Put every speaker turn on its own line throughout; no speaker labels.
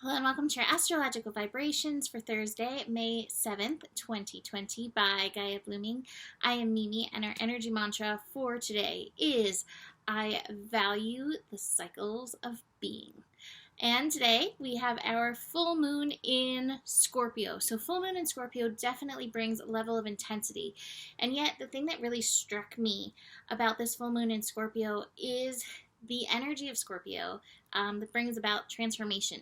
Hello and welcome to your astrological vibrations for Thursday, May 7th, 2020 by Gaia Blooming. I am Mimi and our energy mantra for today is I value the cycles of being. And today we have our full moon in Scorpio. So full moon in Scorpio definitely brings a level of intensity. And yet the thing that really struck me about this full moon in Scorpio is the energy of Scorpio that brings about transformation.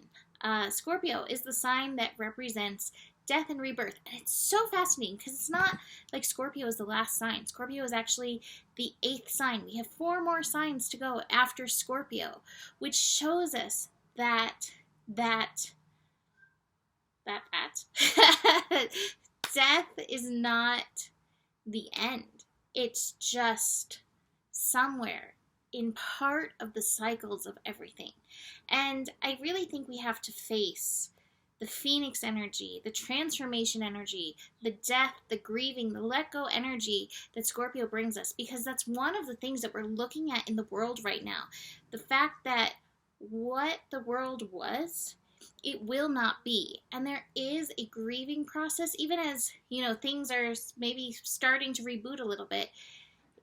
Scorpio is the sign that represents death and rebirth. And it's so fascinating because it's not like Scorpio is the last sign. Scorpio is actually the 8th sign. We have 4 more signs to go after Scorpio, which shows us that death is not the end. It's just somewhere in part of the cycles of everything. And I really think we have to face the phoenix energy, the transformation energy, the death, the grieving, the let go energy that Scorpio brings us, because that's one of the things that we're looking at in the world right now. The fact that what the world was, it will not be. And there is a grieving process, even as, things are maybe starting to reboot a little bit.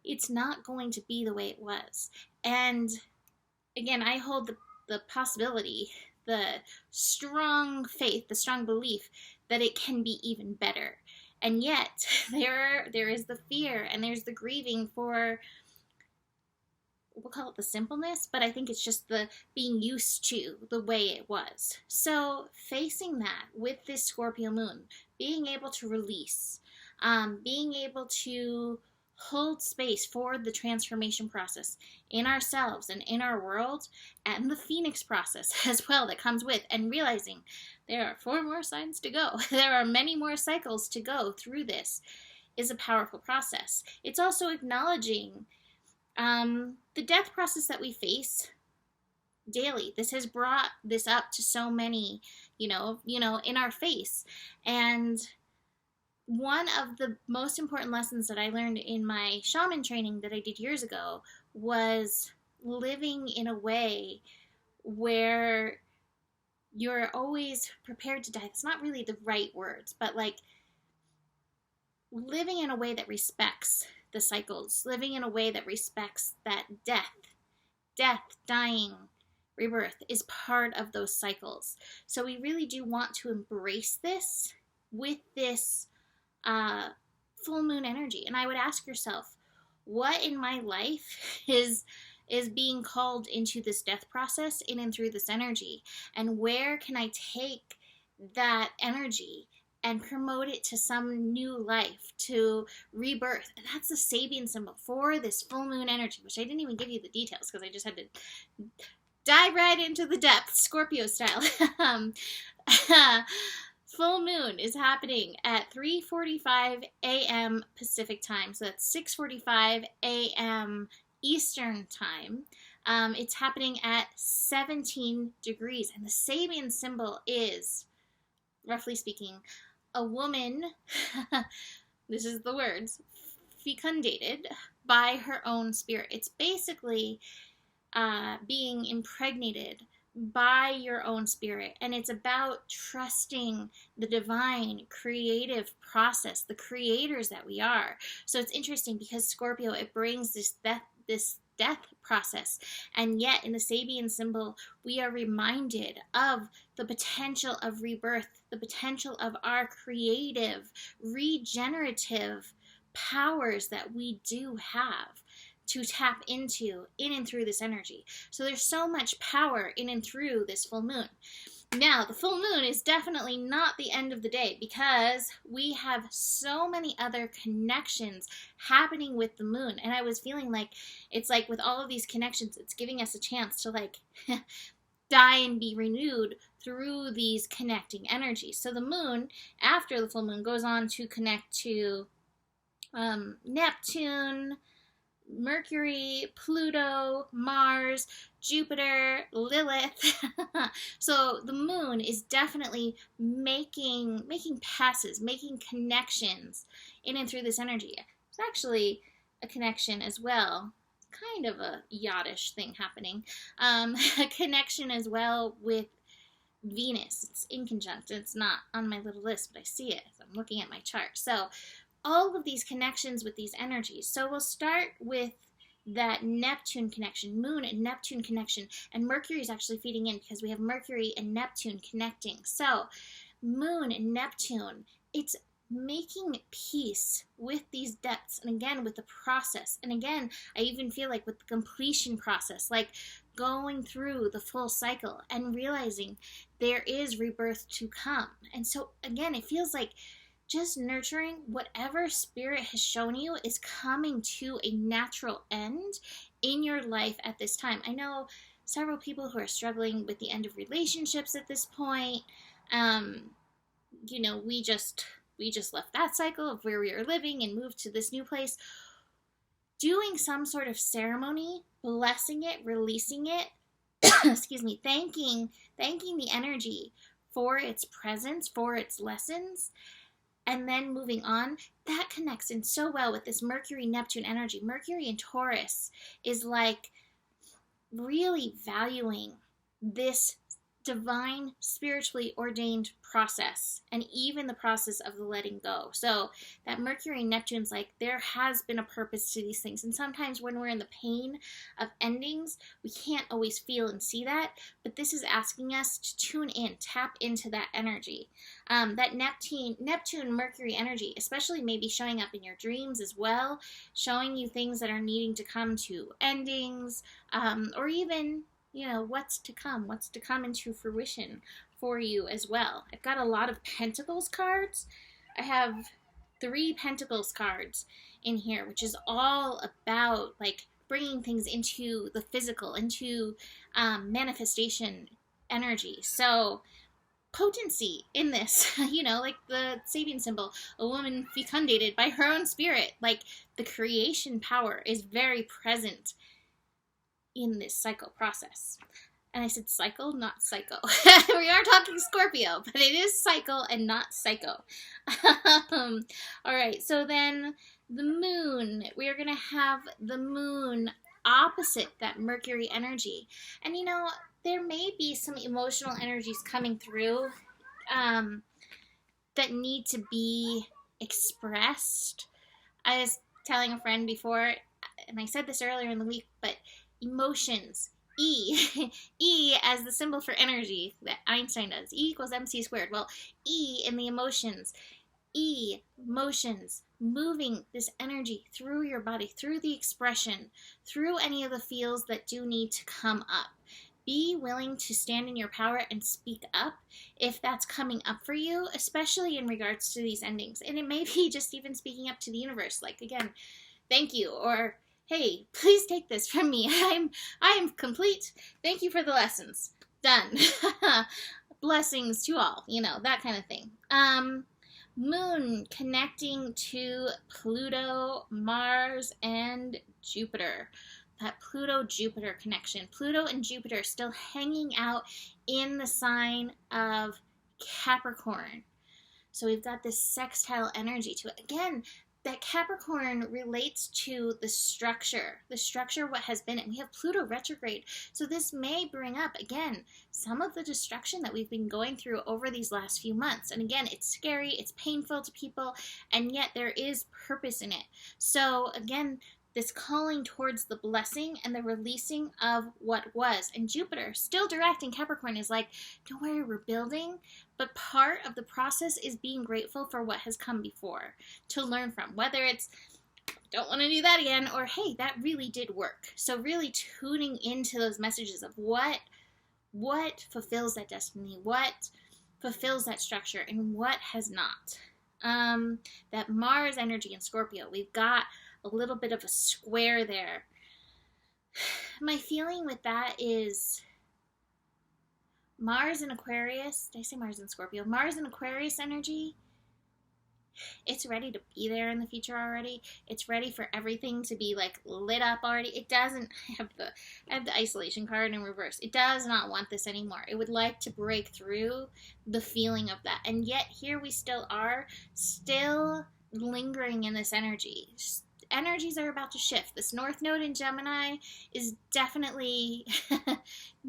It's not going to be the way it was. And again, I hold the possibility, the strong faith, the strong belief that it can be even better. And yet, there is the fear and there's the grieving for, we'll call it the simpleness, but I think it's just the being used to the way it was. So facing that with this Scorpio moon, being able to release, being able to hold space for the transformation process in ourselves and in our world, and the phoenix process as well that comes with, and realizing there are 4 more signs to go. There are many more cycles to go through this is a powerful process. It's also acknowledging the death process that we face daily. This has brought this up to so many, in our face. And one of the most important lessons that I learned in my shaman training that I did years ago was living in a way where you're always prepared to die. It's not really the right words, but like living in a way that respects the cycles, living in a way that respects that death, dying, rebirth is part of those cycles. So we really do want to embrace this with this full moon energy. And I would ask yourself, what in my life is being called into this death process in and through this energy? And where can I take that energy and promote it to some new life, to rebirth? And that's the Sabian symbol for this full moon energy, which I didn't even give you the details because I just had to dive right into the depths, Scorpio style. Full moon is happening at 3:45 a.m. Pacific time, so that's 6:45 a.m. Eastern time. It's happening at 17 degrees, and the Sabian symbol is, roughly speaking, a woman, this is the words, fecundated by her own spirit. It's basically being impregnated by your own spirit, and it's about trusting the divine creative process, the creators that we are. So it's interesting because Scorpio, it brings this death process, and yet in the Sabian symbol we are reminded of the potential of rebirth, the potential of our creative regenerative powers that we do have to tap into in and through this energy. So there's so much power in and through this full moon. Now, the full moon is definitely not the end of the day because we have so many other connections happening with the moon. And I was feeling like it's like with all of these connections, it's giving us a chance to like die and be renewed through these connecting energies. So the moon, after the full moon, goes on to connect to Neptune, Mercury, Pluto, Mars, Jupiter, Lilith. So the moon is definitely making passes, making connections in and through this energy. It's actually a connection as well, kind of a yachtish thing happening. A connection as well with Venus. It's inconjunct. It's not on my little list, but I see it as I'm looking at my chart. So all of these connections with these energies. So we'll start with that Neptune connection, Moon and Neptune connection, and Mercury is actually feeding in because we have Mercury and Neptune connecting. So Moon and Neptune, it's making peace with these depths, and again with the process, and again I even feel like with the completion process, like going through the full cycle and realizing there is rebirth to come. And so again, it feels like just nurturing whatever spirit has shown you is coming to a natural end in your life at this time. I know several people who are struggling with the end of relationships at this point. We just left that cycle of where we are living and moved to this new place. Doing some sort of ceremony, blessing it, releasing it, excuse me, thanking the energy for its presence, for its lessons, and then moving on, that connects in so well with this Mercury-Neptune energy. Mercury in Taurus is like really valuing this divine, spiritually ordained process, and even the process of the letting go. So that Mercury and Neptune's like, there has been a purpose to these things. And sometimes when we're in the pain of endings, we can't always feel and see that, but this is asking us to tune in, tap into that energy. That Neptune Mercury energy, especially maybe showing up in your dreams as well, showing you things that are needing to come to endings, or even what's to come into fruition for you as well. I've got a lot of Pentacles cards. I have 3 Pentacles cards in here, which is all about like bringing things into the physical, into manifestation energy. So potency in this, like the Sabian symbol, a woman fecundated by her own spirit. Like the creation power is very present in this cycle process. And I said cycle, not psycho. We are talking Scorpio, but it is cycle and not psycho. All right, so then the moon. We are going to have the moon opposite that Mercury energy. And there may be some emotional energies coming through that need to be expressed. I was telling a friend before, and I said this earlier in the week, but emotions, E as the symbol for energy that Einstein does, E equals mc squared. Well, E in the emotions, emotions, moving this energy through your body, through the expression, through any of the feels that do need to come up. Be willing to stand in your power and speak up if that's coming up for you, especially in regards to these endings. And it may be just even speaking up to the universe, like, again, thank you, or hey, please take this from me. I am complete. Thank you for the lessons. Done. Blessings to all, that kind of thing. Moon connecting to Pluto, Mars, and Jupiter. That Pluto-Jupiter connection. Pluto and Jupiter still hanging out in the sign of Capricorn. So we've got this sextile energy to it. Again, that Capricorn relates to the structure what has been, and we have Pluto retrograde. So this may bring up, again, some of the destruction that we've been going through over these last few months. And again, it's scary, it's painful to people, and yet there is purpose in it. So again, this calling towards the blessing and the releasing of what was. And Jupiter, still direct in Capricorn, is like, don't worry, we're building, but part of the process is being grateful for what has come before to learn from. Whether it's, don't want to do that again, or hey, that really did work. So really tuning into those messages of what fulfills that destiny, what fulfills that structure, and what has not. That Mars energy in Scorpio, we've got a little bit of a square there. My feeling with that is Mars in Aquarius. Did I say Mars in Scorpio? Mars in Aquarius energy. It's ready to be there in the future already. It's ready for everything to be like lit up already. It doesn't have I have the isolation card in reverse. It does not want this anymore. It would like to break through the feeling of that. And yet here we still are, still lingering in this energy. energies are about to shift. This North Node in Gemini is definitely,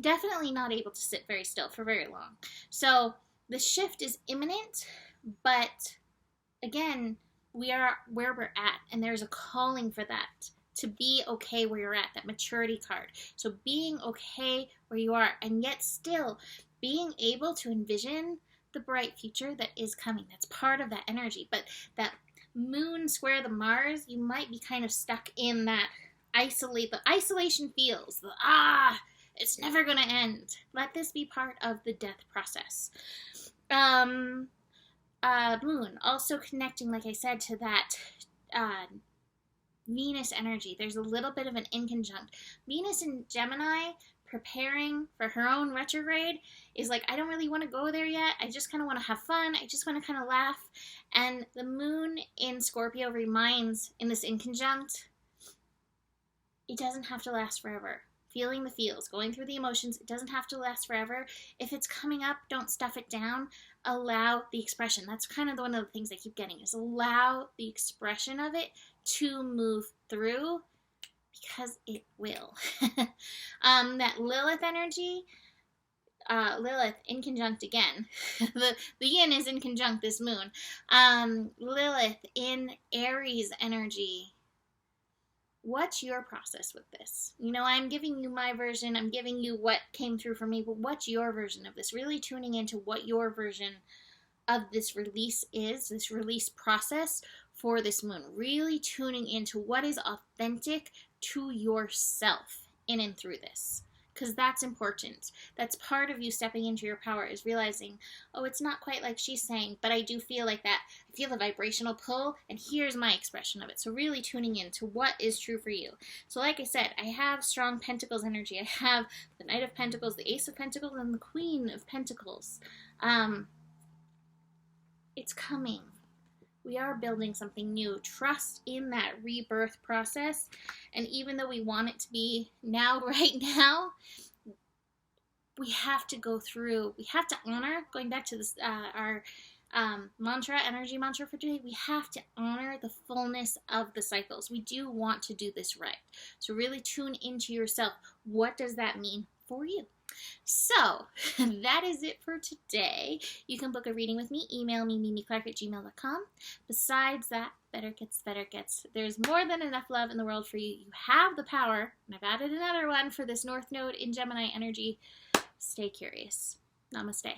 definitely not able to sit very still for very long. So the shift is imminent, but again, we are where we're at, and there's a calling for that, to be okay where you're at, that maturity card. So being okay where you are, and yet still being able to envision the bright future that is coming. That's part of that energy. But that moon square the Mars, you might be kind of stuck in that the isolation feels, it's never going to end. Let this be part of the death process. Moon also connecting, like I said, to that Venus energy. There's a little bit of an inconjunct. Venus in Gemini, preparing for her own retrograde, is like, I don't really want to go there yet. I just kind of want to have fun. I just want to kind of laugh. And the moon in Scorpio reminds, in this inconjunct, it doesn't have to last forever. Feeling the feels, going through the emotions, it doesn't have to last forever. If it's coming up, don't stuff it down. Allow the expression. That's kind of one of the things I keep getting, is allow the expression of it to move through, because it will. That Lilith energy, Lilith in conjunct again. the yin is in conjunct this moon. Lilith in Aries energy. What's your process with this? You know, I'm giving you my version. I'm giving you what came through for me, but what's your version of this? Really tuning into what your version of this release is, this release process for this moon. Really tuning into what is authentic to yourself in and through this, because that's important. That's part of you stepping into your power, is realizing, oh, it's not quite like she's saying, but I do feel like that. I feel the vibrational pull, and here's my expression of it. So really tuning into what is true for you. So like I said, I have strong Pentacles energy. I have the Knight of Pentacles, the Ace of Pentacles, and the Queen of Pentacles. It's coming. We are building something new. Trust in that rebirth process. And even though we want it to be now, right now, we have to go through, we have to honor, going back to this, our energy mantra for today, we have to honor the fullness of the cycles. We do want to do this right. So really tune into yourself. What does that mean for you? So, that is it for today. You can book a reading with me. Email me, mimiclark@gmail.com. Besides that, better gets. There's more than enough love in the world for you. You have the power. And I've added another one for this North Node in Gemini energy. Stay curious. Namaste.